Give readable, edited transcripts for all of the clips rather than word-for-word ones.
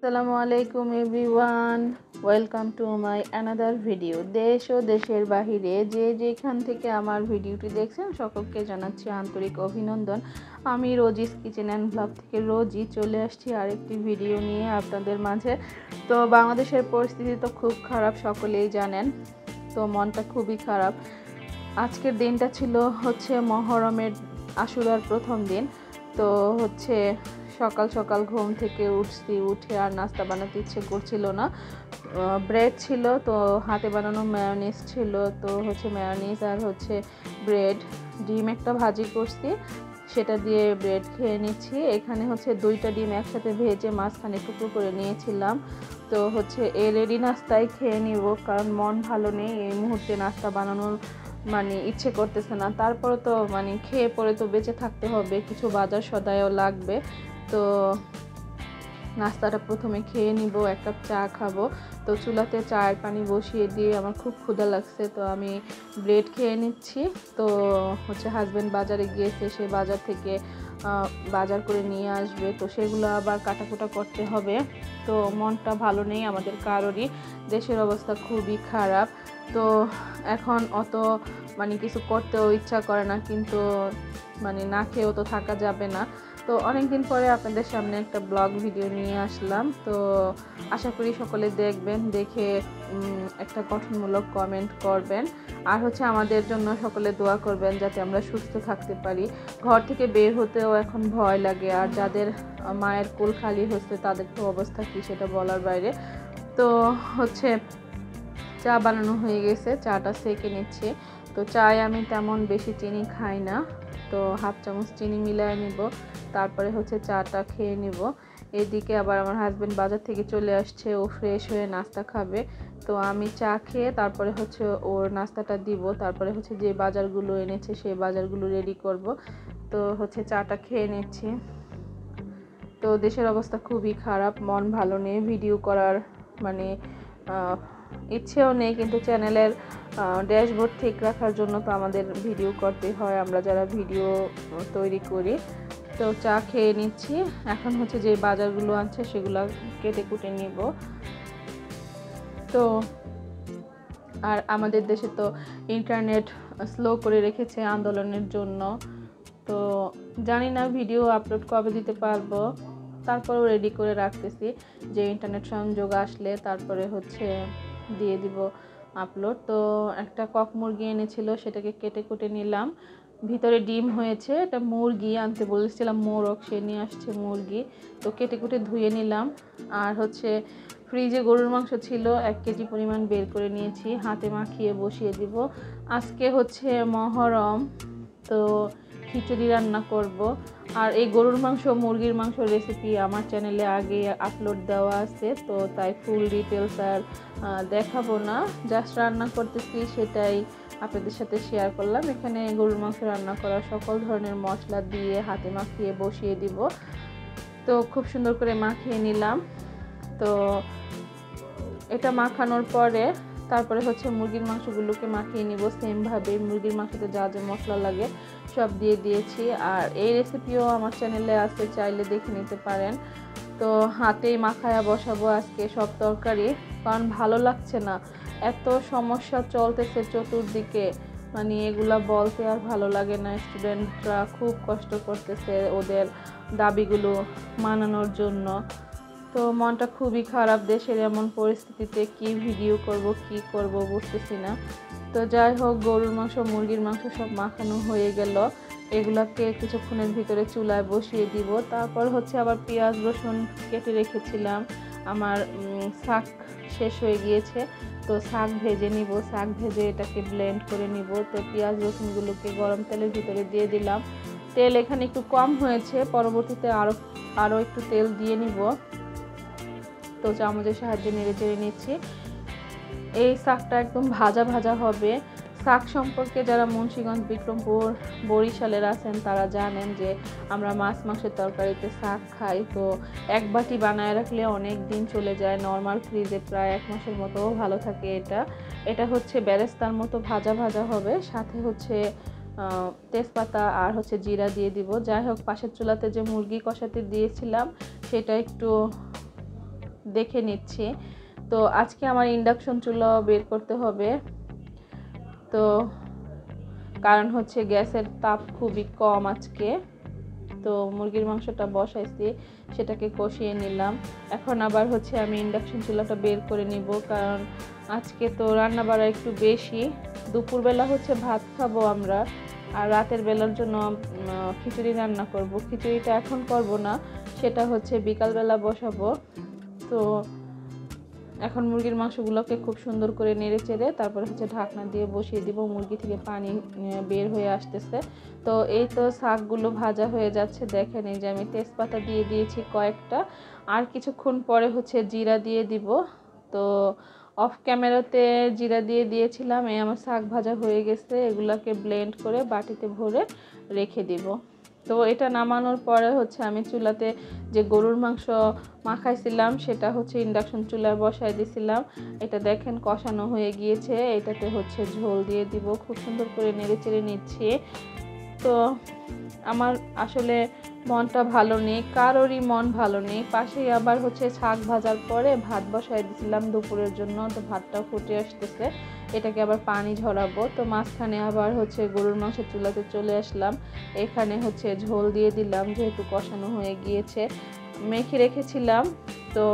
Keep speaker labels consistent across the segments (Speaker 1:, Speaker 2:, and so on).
Speaker 1: আসসালামু আলাইকুম everyone, welcome to my another video. দেশ ও দেশের বাহিরে যে যেখান থেকে আমার ভিডিওটি দেখছেন সকলকে জানাচ্ছি আন্তরিক অভিনন্দন। আমি রোজিস কিচেন অ্যান্ড ব্লগ থেকে রোজই চলে আসছি আরেকটি ভিডিও নিয়ে আপনাদের মাঝে। তো বাংলাদেশের পরিস্থিতি তো খুব খারাপ, সকলেই জানেন। তো মনটা খুবই খারাপ। আজকের দিনটা ছিল মহরমের আশুরার প্রথম দিন। তো সকাল সকাল ঘুম থেকে উঠে আর নাস্তা বানাতে ইচ্ছে করছিল না। ব্রেড ছিল, তো হাতে বানানো মেয়োনিজ ছিল, তো মেয়োনিজ আর ব্রেড, ডিম একটা ভাজি করছি, সেটা দিয়ে ব্রেড খেয়ে নিচ্ছি। এখানে দুইটা ডিম একসাথে ভেজে মাঝখানে টুকরো করে নিয়েছিলাম। তো এই রেডি নাস্তাই খেয়ে নিব, কারণ মন ভালো নেই এই মুহূর্তে, নাস্তা বানানোর ইচ্ছে করতেছে না। তারপরে তো খেয়ে পরে তো বেঁচে থাকতে হবে, কিছু বাজার সদাইও লাগবে। তো নাস্তাটা প্রথমে খেয়ে নিব, এক কাপ চা খাবো। তো চুলাতে চায়ের পানি বসিয়ে দিয়ে আমার খুব ক্ষুধা লাগছে, তো আমি ব্রেড খেয়ে নিচ্ছি। তো হাজব্যান্ড বাজারে গিয়েছে, সে বাজার থেকে বাজার করে নিয়ে আসবে, তো সেগুলো আবার কাটাকুটা করতে হবে। তো মনটা ভালো নেই আমাদের কারোরই, দেশের অবস্থা খুবই খারাপ। তো এখন অত কিছু করতেও ইচ্ছা করে না, কিন্তু না খেয়েও তো থাকা যাবে না। তো অনেকদিন পরে আপনাদের সামনে একটা ব্লগ ভিডিও নিয়ে আসলাম। তো আশা করি সকলে দেখবেন, দেখে একটা গঠনমূলক কমেন্ট করবেন। আর আমাদের জন্য সকলে দোয়া করবেন, যাতে আমরা সুস্থ থাকতে পারি। ঘর থেকে বের হতেও এখন ভয় লাগে, আর যাদের মায়ের কোল খালি হচ্ছে তাদের তো অবস্থা কি সেটা বলার বাইরে। তো চা বানানো হয়ে গেছে, চাটা সেঁকে নিচ্ছে। তো চায়ে আমি তেমন বেশি চিনি খাই না, তো হাফ চামচ চিনি মিলিয়ে নিব, তারপরে চাটা খেয়ে নিব। এদিকে আবার আমার হাজব্যান্ড বাজার থেকে চলে আসছে, ও ফ্রেশ হয়ে নাস্তা খাবে। তো আমি চা খেয়ে তারপরে ওর নাস্তাটা দিব, তারপরে যে বাজারগুলো এনেছে সেই বাজারগুলো রেডি করব। তো চাটা খেয়ে নিচ্ছি। তো দেশের অবস্থা খুবই খারাপ, মন ভালো নেই, ভিডিও করার ইচ্ছেও নেই, কিন্তু চ্যানেলের ড্যাশবোর্ড ঠিক রাখার জন্য তো আমাদের ভিডিও করতে হয়, আমরা যারা ভিডিও তৈরি করি। তো চা খেয়ে নিচ্ছি। এখন যে বাজারগুলো আছে সেগুলো কেটে কুটে নিব। তো আর আমাদের দেশে তো ইন্টারনেট স্লো করে রেখেছে আন্দোলনের জন্য। তো জানি না ভিডিও আপলোড কবে দিতে পারবো, তারপরেও রেডি করে রাখতেছি যে ইন্টারনেট সংযোগ আসলে তারপরে দিয়ে দিব আপলোড। তো একটা কক মুরগি এনেছিল, সেটাকে কেটে কুটে নিলাম। ভিতরে ডিম হয়েছে, এটা মুরগি আনতে বলেছিলাম, মোরগ, সে নিয়ে আসছে মুরগি। তো কেটে কুটে ধুয়ে নিলাম। আর ফ্রিজে গরুর মাংস ছিল, 1 কেজি পরিমাণ বের করে নিয়েছি, হাতে মাখিয়ে বসিয়ে দিব। আজকে মহরম, তো খিচুড়ি রান্না করব। আর এই গরুর মাংস মুরগির মাংস রেসিপি আমার চ্যানেলে আগে আপলোড দেওয়া আছে, তো তাই ফুল ডিটেলস আর দেখাবো না, জাস্ট রান্না করতেছি সেটাই আপনাদের সাথে শেয়ার করলাম। এখানে গরুর মাংস রান্না করা সকল ধরনের মশলা দিয়ে হাতে মাখিয়ে বসিয়ে দিব। তো খুব সুন্দর করে মাখিয়ে নিলাম। তো এটা মাখানোর পরে তারপরে মুরগির মাংসগুলোকে মাখিয়ে নিব সেমভাবে। মুরগির মাংসতে যা যা মশলা লাগে সব দিয়ে দিয়েছি। আর এই রেসিপিও আমার চ্যানেলে আছে, চাইলে দেখে নিতে পারেন। তো হাতেই মাখায়া বসাবো আজকে সব তরকারি, কারণ ভালো লাগছে না, এত সমস্যা চলতেছে চতুর্দিকে, এগুলা বলতে আর ভালো লাগে না। স্টুডেন্টরা খুব কষ্ট করতেছে ওদের দাবিগুলো মানানোর জন্য। তো মনটা খুবই খারাপ, দেশের এমন পরিস্থিতিতে কি ভিডিও করব কি করব বুঝতেছি না। তো যাই হোক, গরুর মাংস মুরগির মাংস সব মাখানো হয়ে গেল, এগুলাকে কিছুক্ষণের ভিতরে চুলায় বসিয়ে দিব। তারপর আবার পেঁয়াজ রসুন কেটে রেখেছিলাম, আমার শাক শেষ হয়ে গিয়েছে, তো শাক ভেজে নিব, শাক ভেজে এটাকে ব্লেন্ড করে নিব। তো পেঁয়াজ রসুনগুলোকে গরম তেলের ভিতরে দিয়ে দিলাম। তেল এখানে একটু কম হয়েছে, পরবর্তীতে আরও একটু তেল দিয়ে নিব। তো চামচের সাহায্যে নেড়ে চেড়ে নিচ্ছি। এই শাকটা একদম ভাজা ভাজা হবে। শাক সম্পর্কে যারা মুন্সিগঞ্জ, বিক্রমপুর, বরিশালের আছেন তারা জানেন যে আমরা মাছ মাংসের তরকারিতে শাক খাই। তো এক বাটি বানায় রাখলে অনেক দিন চলে যায়, নর্মাল ফ্রিজে প্রায় 1 মাসের মতো ভালো থাকে। এটা বেরেস্তার মতো ভাজা ভাজা হবে, সাথে তেজপাতা আর জিরা দিয়ে দিব। যাই হোক, পাশের চুলাতে যে মুরগি কষাতে দিয়েছিলাম সেটা একটু দেখে নিচ্ছি। তো আজকে আমার ইন্ডাকশন চুলা বের করতে হবে, তো কারণ হচ্ছে গ্যাসের তাপ খুবই কম আজকে। তো মুরগির মাংসটা বসাইছি, সেটাকে কষিয়ে নিলাম। এখন আবার হচ্ছে আমি ইন্ডাকশন চুলাটা বের করে নিব, কারণ আজকে তো রান্না বাড়া একটু বেশি। দুপুরবেলা হচ্ছে ভাত খাবো আমরা, আর রাতের বেলার জন্য খিচুড়ি রান্না করব। খিচুড়িটা এখন করব না, সেটা হচ্ছে বিকালবেলা বসাবো। তো এখন মুরগির মাংসগুলোকে খুব সুন্দর করে নেড়ে চেড়ে তারপরে হচ্ছে ঢাকনা দিয়ে বসিয়ে দিব। মুরগি থেকে পানি বের হয়ে আসতেছে। তো এই তো শাকগুলো ভাজা হয়ে যাচ্ছে, দেখেন এই যে আমি তেজপাতা দিয়ে দিয়েছি কয়েকটা, আর কিছুক্ষণ পরে হচ্ছে জিরা দিয়ে দিব। তো অফ ক্যামেরাতে জিরা দিয়ে দিয়েছিলাম। এই আমার শাক ভাজা হয়ে গেছে, এগুলাকে ব্লেন্ড করে বাটিতে ভরে রেখে দিব। তো এটা নামানোর পরে হচ্ছে আমি চুলাতে যে গরুর মাংস মাখাইছিলাম সেটা হচ্ছে ইন্ডাকশন চুলায় বসাই দিয়েছিলাম। এটা দেখেন কষানো হয়ে গিয়েছে, এটাতে হচ্ছে ঝোল দিয়ে দিব। খুব সুন্দর করে নেড়ে চেড়ে নিচ্ছি। তো আমার আসলে মনটা ভালো নেই, কারোরই মন ভালো নেই। পাশেই আবার হচ্ছে শাক ভাজার পরে ভাত বসাই দিয়েছিলাম দুপুরের জন্য, তো ভাতটাও ফুটে আসতেছে, এটাকে আবার পানি ঝরাবো। তো মাঝখানে আবার হচ্ছে গরুর মাংসের চুলাতে চলে আসলাম, এখানে হচ্ছে ঝোল দিয়ে দিলাম, যেহেতু কষানো হয়ে গিয়েছে। মেখে রেখেছিলাম, তো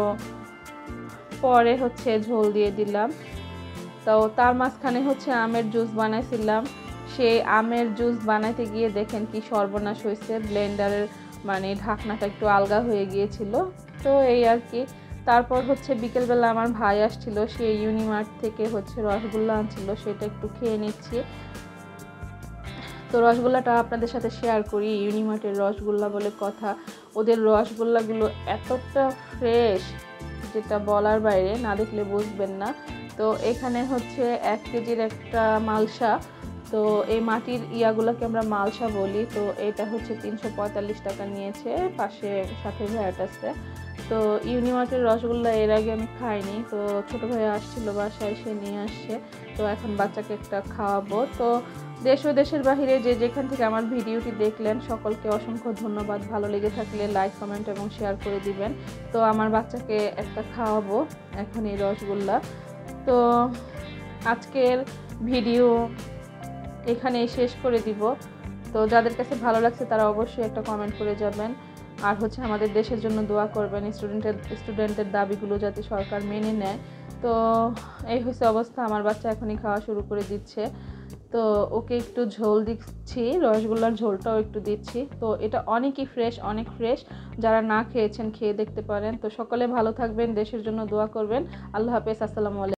Speaker 1: পরে হচ্ছে ঝোল দিয়ে দিলাম। তো তার মাঝখানে হচ্ছে আমের জুস বানাইছিলাম। সেই আমের জুস বানাইতে গিয়ে দেখেন কি সর্বনাশ হয়েছে, ব্লেন্ডারের মানে ঢাকনাটা একটু আলগা হয়ে গিয়েছিল। তো এই আর কি। তারপর হচ্ছে বিকেলবেলা আমার ভাই আসছিল, সে ইউনিমার্ট থেকে হচ্ছে রসগোল্লা আনছিল, সেটা একটু খেয়ে নিচ্ছি। তো রসগোল্লাটা আপনাদের সাথে শেয়ার করি। ইউনিমার্টের রসগোল্লা বলে কথা, ওদের রসগোল্লাগুলো এতটা ফ্রেশ যেটা বলার বাইরে, না দেখলে বুঝবেন না। তো এখানে হচ্ছে 1 কেজির একটা মালসা, তো এই মাটির ইয়াগুলোকে আমরা মালসা বলি। তো এটা হচ্ছে 345 টাকা নিয়েছে, পাশে সাথে ভ্যাট আছে। তো ইউনিমার্টের রসগোল্লা এর আগে আমি খাইনি, তো ছোটো ভাই আসছিল বাসায়, সে নিয়ে আসছে। তো এখন বাচ্চাকে একটা খাওয়াবো। তো দেশ ও দেশের বাহিরে যে যেখান থেকে আমার ভিডিওটি দেখলেন সকলকে অসংখ্য ধন্যবাদ। ভালো লেগে থাকলে লাইক, কমেন্ট এবং শেয়ার করে দিবেন। তো আমার বাচ্চাকে একটা খাওয়াবো এখন এই রসগোল্লা। তো আজকের ভিডিও এখানেই শেষ করে দিব। তো যাদের কাছে ভালো লাগছে তারা অবশ্যই একটা কমেন্ট করে যাবেন, আর হচ্ছে আমাদের দেশের জন্য দোয়া করবেন, স্টুডেন্টের দাবিগুলো যাতে সরকার মেনে নেয়। তো এই হচ্ছে অবস্থা, আমার বাচ্চা এখনই খাওয়া শুরু করে দিচ্ছে। তো ওকে একটু ঝোল দিচ্ছি, রসগোল্লার ঝোলটাও একটু দিচ্ছি। তো এটা অনেকই ফ্রেশ, অনেক ফ্রেশ। যারা না খেয়েছেন খেয়ে দেখতে পারেন। তো সকলে ভালো থাকবেন, দেশের জন্য দোয়া করবেন। আল্লাহ হাফেজ, আসসালামু আলাইকুম।